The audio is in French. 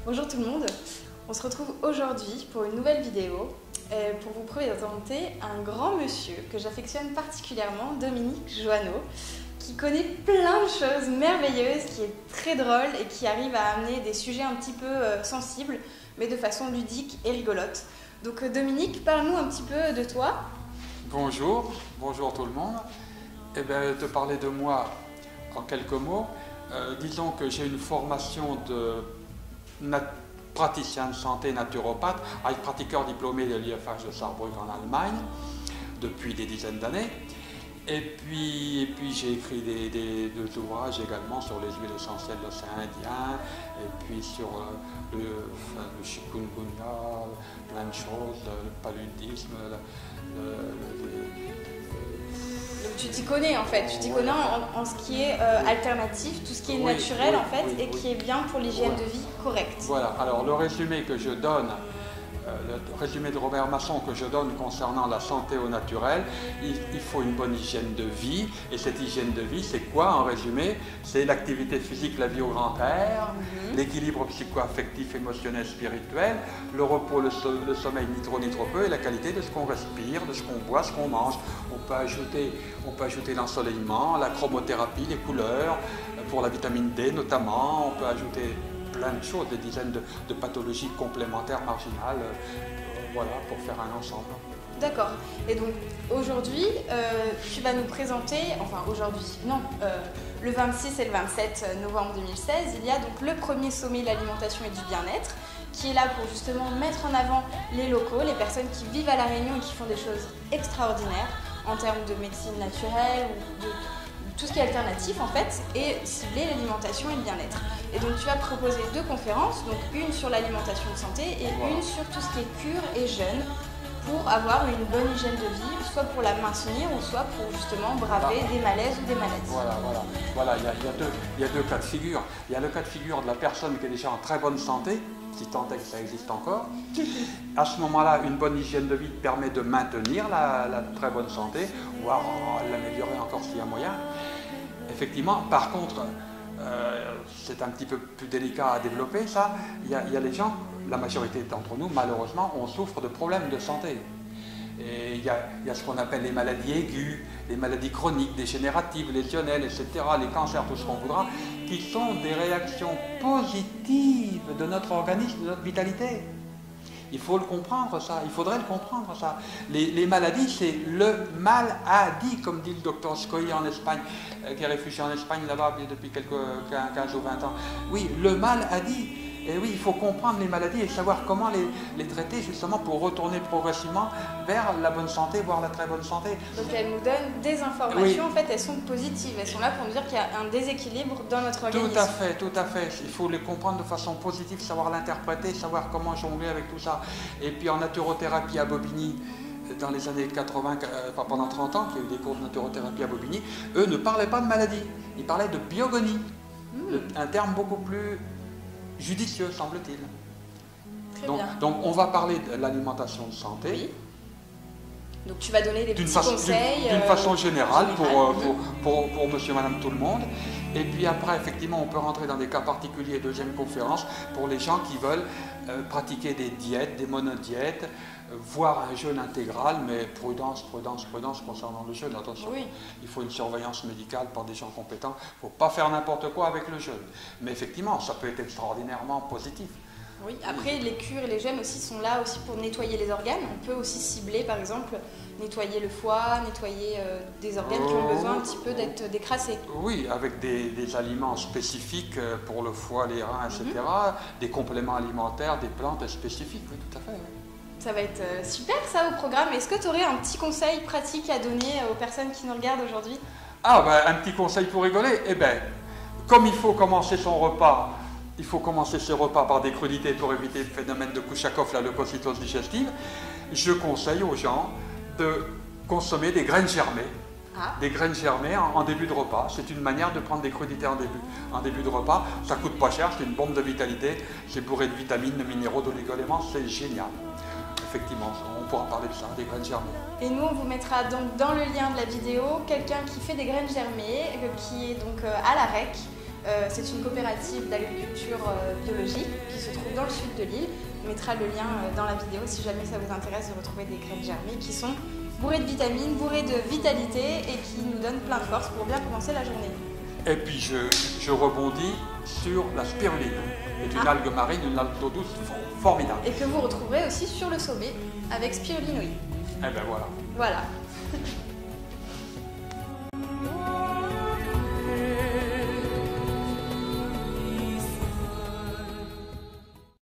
Bonjour tout le monde, on se retrouve aujourd'hui pour une nouvelle vidéo pour vous présenter un grand monsieur que j'affectionne particulièrement, Dominique Joanneau, qui connaît plein de choses merveilleuses, qui est très drôle et qui arrive à amener des sujets un petit peu sensibles, mais de façon ludique et rigolote. Donc Dominique, parle-nous un petit peu de toi. Bonjour, bonjour tout le monde. Eh bien, te parler de moi en quelques mots. Disons que j'ai une formation de praticien de santé naturopathe, avec pratiqueur diplômé de l'IFH de Saarbrück en Allemagne, depuis des dizaines d'années. Et puis j'ai écrit deux ouvrages également sur les huiles essentielles de l'océan Indien, et puis sur le chikungunya, plein de choses, le paludisme, Donc tu t'y connais en fait, tu t'y connais en ce qui est alternatif, tout ce qui est naturel en fait, et qui est bien pour l'hygiène de vie correcte. Voilà, alors le résumé que je donne, le résumé de Robert Masson que je donne concernant la santé au naturel, il faut une bonne hygiène de vie. Et cette hygiène de vie, c'est quoi en résumé? C'est l'activité physique, la vie au grand air, l'équilibre psycho-affectif, émotionnel, spirituel, le repos, le sommeil ni trop peu, et la qualité de ce qu'on respire, de ce qu'on boit, ce qu'on mange. On peut ajouter l'ensoleillement, la chromothérapie, les couleurs, pour la vitamine D notamment. On peut ajouter plein de choses, des dizaines de pathologies complémentaires marginales, voilà, pour faire un ensemble. D'accord. Et donc aujourd'hui, tu vas nous présenter, enfin aujourd'hui, non, le 26 et le 27 novembre 2016, il y a donc le premier sommet de l'alimentation et du bien-être, qui est là pour justement mettre en avant les locaux, les personnes qui vivent à La Réunion et qui font des choses extraordinaires en termes de médecine naturelle ou de tout ce qui est alternatif en fait, et cibler l'alimentation et le bien-être. Et donc tu vas proposer deux conférences, donc une sur l'alimentation de santé et une sur tout ce qui est cure et jeûne, pour avoir une bonne hygiène de vie, soit pour la maintenir ou soit pour justement braver des malaises ou des maladies. Voilà, il y a deux cas de figure. Il y a le cas de figure de la personne qui est déjà en très bonne santé, si tant est que ça existe encore. À ce moment-là, une bonne hygiène de vie permet de maintenir la très bonne santé, voire l'améliorer encore s'il y a moyen. Effectivement, par contre, c'est un petit peu plus délicat à développer, ça. Il y a les gens, la majorité d'entre nous, malheureusement, on souffre de problèmes de santé. Et il y a ce qu'on appelle les maladies aiguës, les maladies chroniques, dégénératives, lésionnelles, etc., les cancers, tout ce qu'on voudra, qui sont des réactions positives de notre organisme, de notre vitalité. Il faut le comprendre, ça. Il faudrait le comprendre, ça. Les maladies, c'est le maladie, comme dit le docteur Scoy en Espagne, qui est réfugié en Espagne là-bas depuis quelques 15 ou 20 ans. Oui, le maladie. Et oui, il faut comprendre les maladies et savoir comment les traiter, justement, pour retourner progressivement vers la bonne santé, voire la très bonne santé. Donc elles nous donnent des informations, en fait, elles sont positives. Elles sont là pour nous dire qu'il y a un déséquilibre dans notre organisme. Tout à fait. Il faut les comprendre de façon positive, savoir l'interpréter, savoir comment jongler avec tout ça. Et puis en naturothérapie à Bobigny, dans les années 80, pendant 30 ans, qu'il y a eu des cours de naturothérapie à Bobigny, eux ne parlaient pas de maladie, ils parlaient de biogonie. Un terme beaucoup plus judicieux, semble-t-il. Donc on va parler de l'alimentation de santé. Oui. Donc tu vas donner des petits conseils. D'une façon générale pour monsieur, madame, tout le monde. Et puis après, effectivement, on peut rentrer dans des cas particuliers, deuxième conférence, pour les gens qui veulent pratiquer des diètes, des monodiètes, voire un jeûne intégral, mais prudence concernant le jeûne, attention. Oui. Il faut une surveillance médicale par des gens compétents. Il ne faut pas faire n'importe quoi avec le jeûne. Mais effectivement, ça peut être extraordinairement positif. Oui, après les cures et les jeûnes aussi sont là aussi pour nettoyer les organes. On peut aussi cibler par exemple nettoyer le foie, nettoyer des organes qui ont besoin un petit peu d'être décrassés. Oui, avec des aliments spécifiques pour le foie, les reins, etc. Des compléments alimentaires, des plantes spécifiques, oui, tout à fait. Oui. Ça va être super ça au programme. Est-ce que tu aurais un petit conseil pratique à donner aux personnes qui nous regardent aujourd'hui? Ah ben un petit conseil pour rigoler, eh bien, comme il faut commencer son repas, il faut commencer ses repas par des crudités pour éviter le phénomène de Kouchakov, la leucocytose digestive. Je conseille aux gens de consommer des graines germées. Des graines germées en début de repas. C'est une manière de prendre des crudités en début de repas. Ça ne coûte pas cher, c'est une bombe de vitalité. C'est bourré de vitamines, de minéraux, d'oligo-éléments, c'est génial. Effectivement, on pourra parler de ça, des graines germées. Et nous, on vous mettra donc dans le lien de la vidéo quelqu'un qui fait des graines germées, qui est donc à la REC, C'est une coopérative d'agriculture biologique qui se trouve dans le sud de l'île. On mettra le lien dans la vidéo si jamais ça vous intéresse de retrouver des graines germées qui sont bourrées de vitamines, bourrées de vitalité et qui nous donnent plein de force pour bien commencer la journée. Et puis je rebondis sur la spiruline. C'est une algue marine, une algue d'eau douce formidable. Et que vous retrouverez aussi sur le sommet avec Spirulinoïd. Eh ben voilà. Voilà.